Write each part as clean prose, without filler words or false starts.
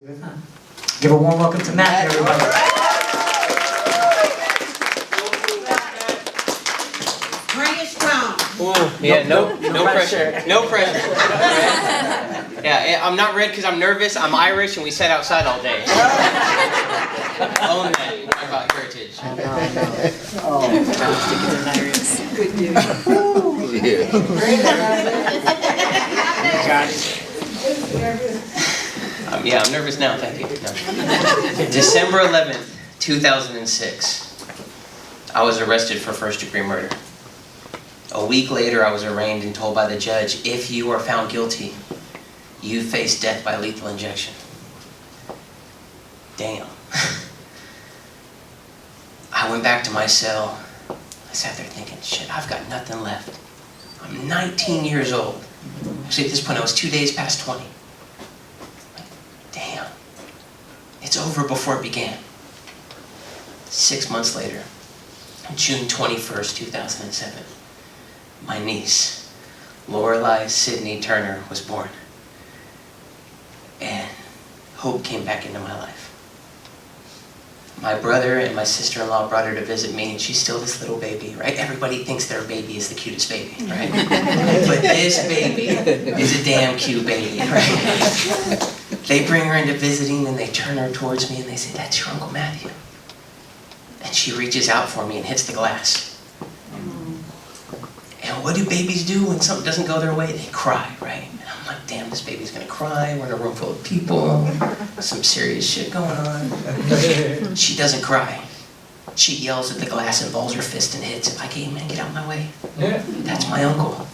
Give a warm welcome to Matt, everybody. Bring it strong. Yeah, no pressure. No pressure. Yeah, I'm not red because I'm nervous. I'm Irish, and we sat outside all day. Own that. Talk about heritage. Good news. Yeah, I'm nervous now. Thank you. No. December 11th, 2006. I was arrested for first-degree murder. A week later, I was arraigned and told by the judge, if you are found guilty, you face death by lethal injection. Damn. I went back to my cell. I sat there thinking, shit, I've got nothing left. I'm 19 years old. Actually, at this point, I was 2 days past 20. Damn. It's over before it began. 6 months later, June 21st, 2007, my niece, Lorelei Sydney Toerner, was born. And hope came back into my life. My brother and my sister-in-law brought her to visit me, and she's still this little baby, right? Everybody thinks their baby is the cutest baby, right? But this baby is a damn cute baby, right? They bring her into visiting, and they turn her towards me, and they say, "That's your Uncle Matthew." And she reaches out for me and hits the glass. And what do babies do when something doesn't go their way? They cry, right? And I'm like, damn, this baby's gonna cry. We're in a room full of people. Some serious shit going on. She doesn't cry. She yells at the glass and balls her fist and hits it like, "Hey man, get out of my way." That's my uncle.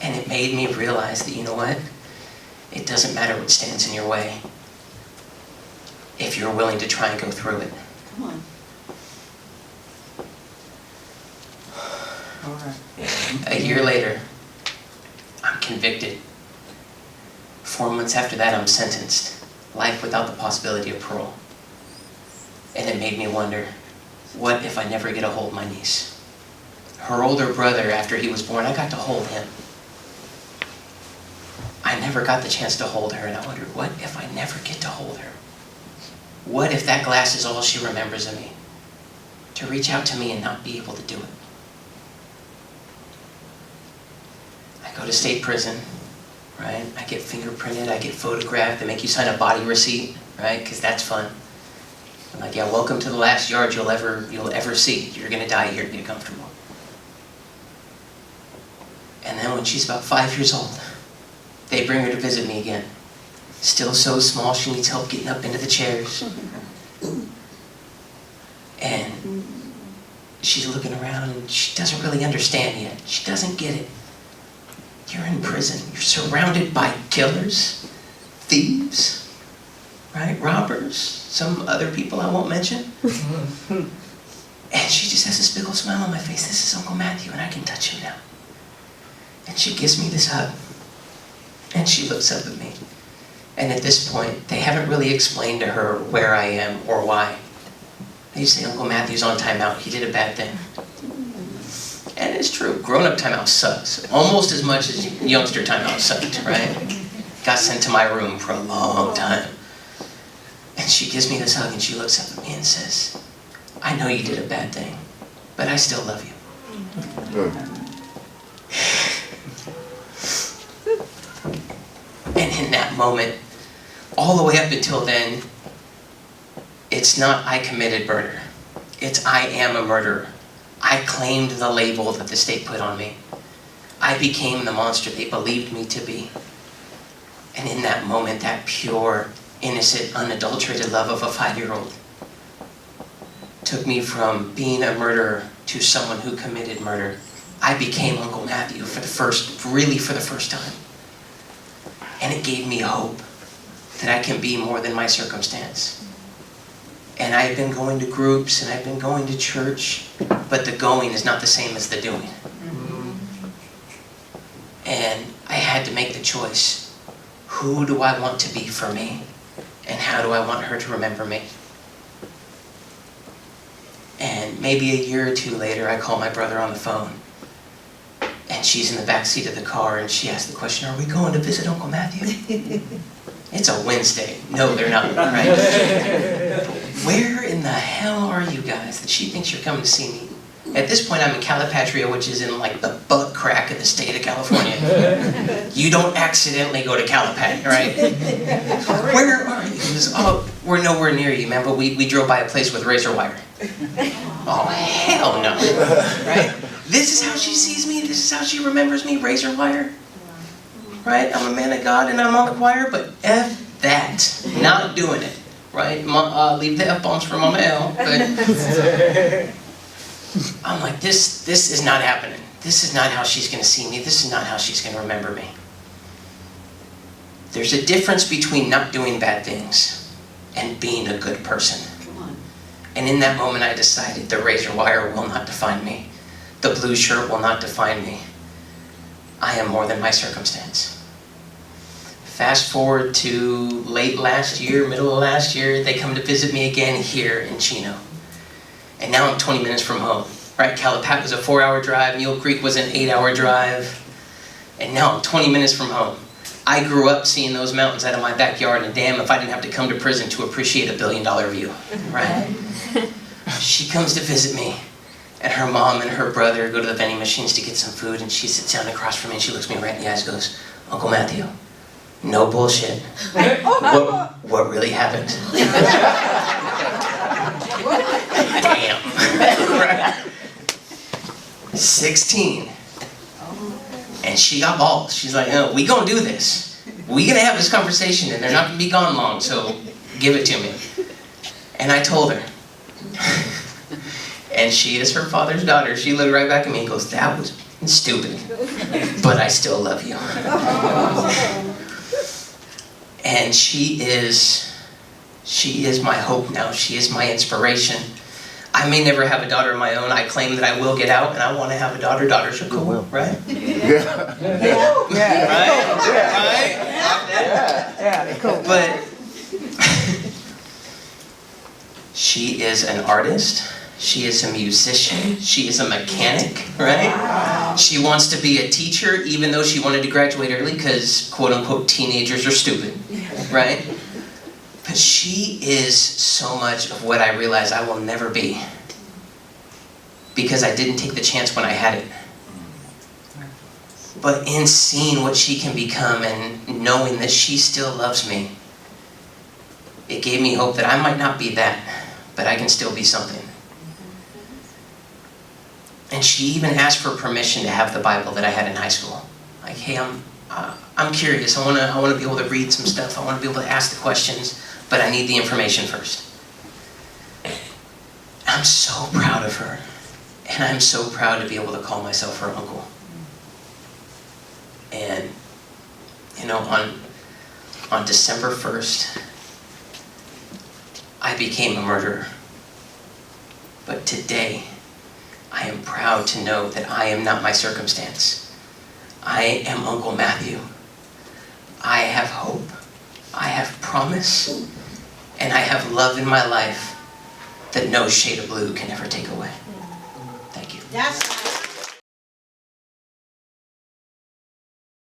And it made me realize that, you know what? It doesn't matter what stands in your way if you're willing to try and go through it. Come on. All right. A year later, I'm convicted. 4 months after that, I'm sentenced. Life without the possibility of parole. And it made me wonder, what if I never get a hold of my niece? Her older brother, after he was born, I got to hold him. I never got the chance to hold her, and I wondered, what if I never get to hold her? What if that glass is all she remembers of me? To reach out to me and not be able to do it. I go to state prison, right? I get fingerprinted, I get photographed, they make you sign a body receipt, right? Because that's fun. I'm like, yeah, welcome to the last yard you'll ever see. You're gonna die here, get comfortable. And then when she's about 5 years old, they bring her to visit me again. Still so small, she needs help getting up into the chairs. And she's looking around and she doesn't really understand yet. She doesn't get it. You're in prison. You're surrounded by killers, thieves, right? Robbers, some other people I won't mention. And she just has this big old smile on my face. This is Uncle Matthew, and I can touch him now. And she gives me this hug. And she looks up at me. And at this point, they haven't really explained to her where I am or why. They say, Uncle Matthew's on timeout. He did a bad thing. And it's true. Grown-up timeout sucks. Almost as much as youngster timeout sucked, right? Got sent to my room for a long time. And she gives me this hug and she looks up at me and says, "I know you did a bad thing, but I still love you." And in that moment, all the way up until then, it's not I committed murder. It's I am a murderer. I claimed the label that the state put on me. I became the monster they believed me to be. And in that moment, that pure, innocent, unadulterated love of a 5-year-old took me from being a murderer to someone who committed murder. I became Uncle Matthew for the first time. And it gave me hope that I can be more than my circumstance. And I've been going to groups and I've been going to church, but the going is not the same as the doing. And I had to make the choice. Who do I want to be for me? And how do I want her to remember me? And maybe a year or two later, I call my brother on the phone. And And she's in the back seat of the car, and she asked the question, are we going to visit Uncle Matthew? It's a Wednesday. No, they're not, right? Where in the hell are you guys that she thinks you're coming to see me? At this point, I'm in Calipatria, which is in like the butt crack of the state of California. You don't accidentally go to Calipat, right? Where are you? He goes, oh, we're nowhere near you, man, but we drove by a place with razor wire. Oh, hell no, right? This is how she sees me, this is how she remembers me, razor wire. Right, I'm a man of God and I'm on the choir, but F that, not doing it, right? Leave the F-bombs for Mama L, but I'm like, this is not happening. This is not how she's gonna see me, this is not how she's gonna remember me. There's a difference between not doing bad things and being a good person. And in that moment I decided the razor wire will not define me. The blue shirt will not define me. I am more than my circumstance. Fast forward to late last year, middle of last year, they come to visit me again here in Chino. And now I'm 20 minutes from home. Right, Calipat was a 4-hour drive, Mule Creek was an 8-hour drive. And now I'm 20 minutes from home. I grew up seeing those mountains out of my backyard, and damn if I didn't have to come to prison to appreciate a $1 billion view, right? She comes to visit me. And her mom and her brother go to the vending machines to get some food, and she sits down across from me and she looks me right in the eyes and goes, Uncle Matthew, no bullshit. What really happened? Damn. Right? 16. And she got balls. She's like, no, we gonna do this. We gonna have this conversation and they're not gonna be gone long, so give it to me. And I told her. And she is her father's daughter. She looked right back at me and goes, that was stupid, but I still love you. And she is my hope now. She is my inspiration. I may never have a daughter of my own. I claim that I will get out, and I want to have a daughter. Daughters are cool, right? Yeah. Right? Yeah, cool. But she is an artist. She is a musician, she is a mechanic, right? Wow. She wants to be a teacher even though she wanted to graduate early because quote unquote teenagers are stupid, right? But she is so much of what I realize I will never be because I didn't take the chance when I had it. But in seeing what she can become and knowing that she still loves me, it gave me hope that I might not be that, but I can still be something. And she even asked for permission to have the Bible that I had in high school. Like, hey, I'm curious. I want to be able to read some stuff. I want to be able to ask the questions, but I need the information first. I'm so proud of her, and I'm so proud to be able to call myself her uncle. And you know, on December 1st, I became a murderer. But today, I am proud to know that I am not my circumstance. I am Uncle Matthew. I have hope. I have promise. And I have love in my life that no shade of blue can ever take away. Thank you. That's